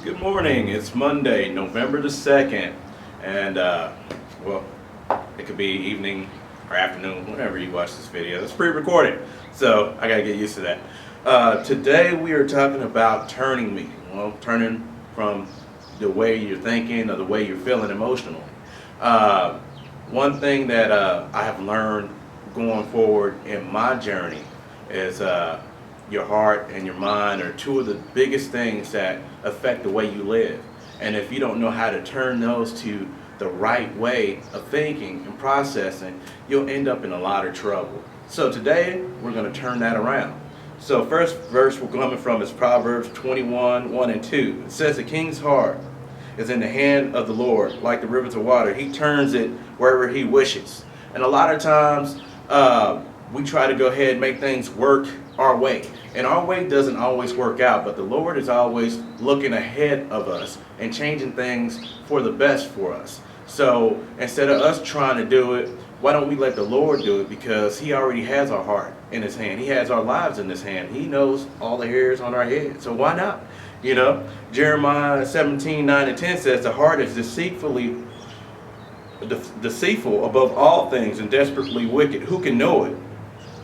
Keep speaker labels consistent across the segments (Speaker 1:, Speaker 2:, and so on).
Speaker 1: Good morning. It's Monday, November the 2nd, and well, it could be evening or afternoon, whenever you watch this video. It's pre-recorded, so I gotta get used to that. Today we are talking about turning me. Well, turning from the way you're thinking or the way you're feeling emotionally. One thing that I have learned going forward in my journey is your heart and your mind are two of the biggest things that affect the way you live. And if you don't know how to turn those to the right way of thinking and processing, you'll end up in a lot of trouble. So today, we're going to turn that around. So first verse we're coming from is Proverbs 21, 1 and 2. It says, "The king's heart is in the hand of the Lord, like the rivers of water. He turns it wherever he wishes." And a lot of times, we try to go ahead and make things work our way. And our way doesn't always work out, but the Lord is always looking ahead of us and changing things for the best for us. So instead of us trying to do it, why don't we let the Lord do it? Because he already has our heart in his hand. He has our lives in his hand. He knows all the hairs on our head. So why not? You know, Jeremiah 17, 9 and 10 says, "The heart is deceitful above all things and desperately wicked. Who can know it?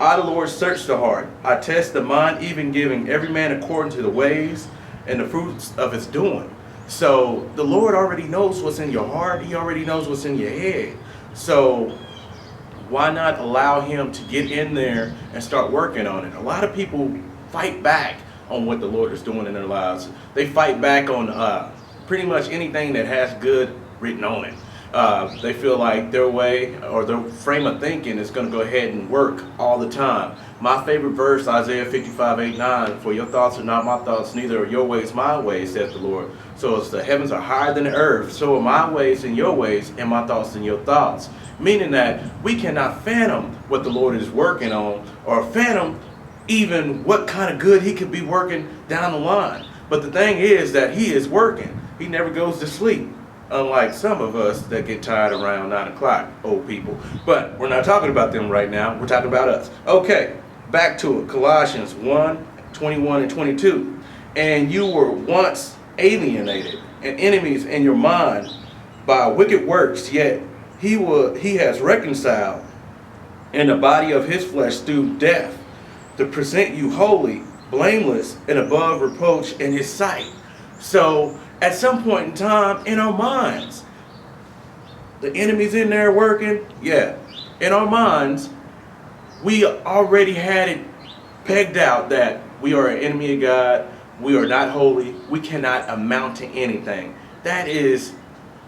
Speaker 1: I, the Lord, search the heart. I test the mind, even giving every man according to the ways and the fruits of his doing." So the Lord already knows what's in your heart. He already knows what's in your head. So why not allow him to get in there and start working on it? A lot of people fight back on what the Lord is doing in their lives. They fight back on pretty much anything that has good written on it. They feel like their way or their frame of thinking is going to go ahead and work all the time. My favorite verse, Isaiah 55, 8, 9, "For your thoughts are not my thoughts, neither are your ways my ways, saith the Lord. So as the heavens are higher than the earth, so are my ways than your ways, and my thoughts than your thoughts." Meaning that we cannot fathom what the Lord is working on, or fathom even what kind of good he could be working down the line. But the thing is that he is working. He never goes to sleep. Unlike some of us that get tired around 9 o'clock, old people. But we're not talking about them right now. We're talking about us. Okay, back to it. Colossians 1, 21 and 22. "And you were once alienated and enemies in your mind by wicked works, yet he has reconciled in the body of his flesh through death, to present you holy, blameless, and above reproach in his sight." So at some point in time in our minds, the enemy's in there working. Yeah, in our minds, we already had it pegged out that we are an enemy of God. We are not holy. We cannot amount to anything. That is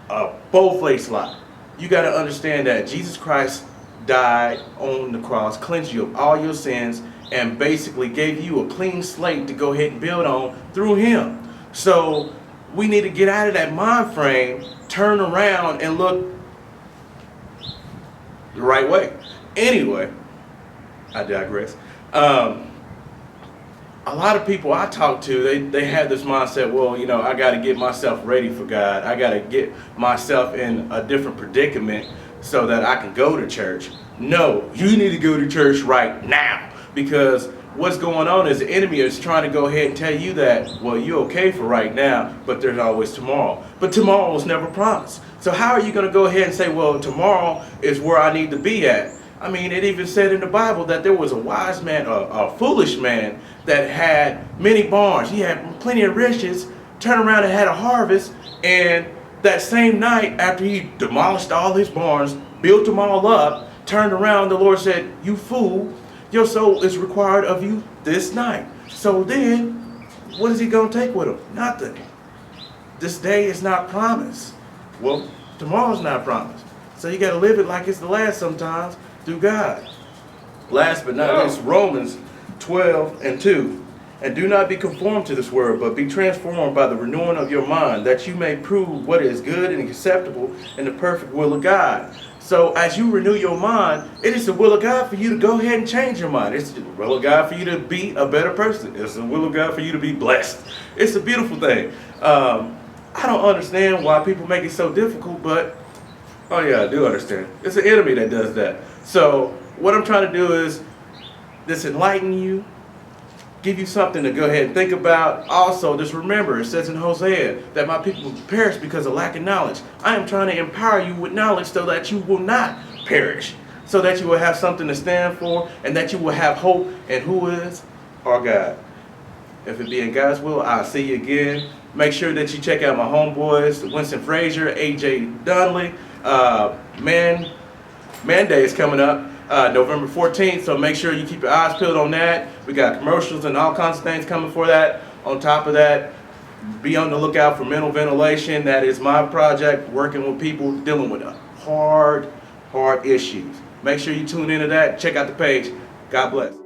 Speaker 1: a bold-faced lie. You got to understand that Jesus Christ died on the cross, cleansed you of all your sins, and basically gave you a clean slate to go ahead and build on through him. So we need to get out of that mind frame, turn around, and look the right way. Anyway, I digress. A lot of people I talk to, they have this mindset, well, you know, I got to get myself ready for God. I got to get myself in a different predicament so that I can go to church. No, you need to go to church right now, because what's going on is the enemy is trying to go ahead and tell you that, well, you're okay for right now, but there's always tomorrow. But tomorrow was never promised. So how are you going to go ahead and say, well, tomorrow is where I need to be at? I mean, it even said in the Bible that there was a wise man, a foolish man that had many barns. He had plenty of riches, turned around and had a harvest, and that same night after he demolished all his barns, built them all up, turned around, the Lord said, "You fool, your soul is required of you this night." So then, what is he going to take with him? Nothing. This day is not promised. Well, tomorrow's not promised. So you got to live it like it's the last sometimes through God. Last but not least, Romans 12 and 2. "And do not be conformed to this world, but be transformed by the renewing of your mind, that you may prove what is good and acceptable and the perfect will of God." So as you renew your mind, it is the will of God for you to go ahead and change your mind. It's the will of God for you to be a better person. It's the will of God for you to be blessed. It's a beautiful thing. I don't understand why people make it so difficult, but, oh yeah, I do understand. It's the enemy that does that. So what I'm trying to do is just enlighten you, give you something to go ahead and think about. Also, just remember, it says in Hosea that my people perish because of lack of knowledge. I am trying to empower you with knowledge so that you will not perish, so that you will have something to stand for, and that you will have hope in who is our God. If it be in God's will, I'll see you again. Make sure that you check out my homeboys, Winston Frazier, AJ Donnelly. Man Day is coming up. November 14th, so make sure you keep your eyes peeled on that. We got commercials and all kinds of things coming for that. On top of that, be on the lookout for Mental Ventilation. That is my project, working with people dealing with hard issues. Make sure you tune into that. Check out the page. God bless.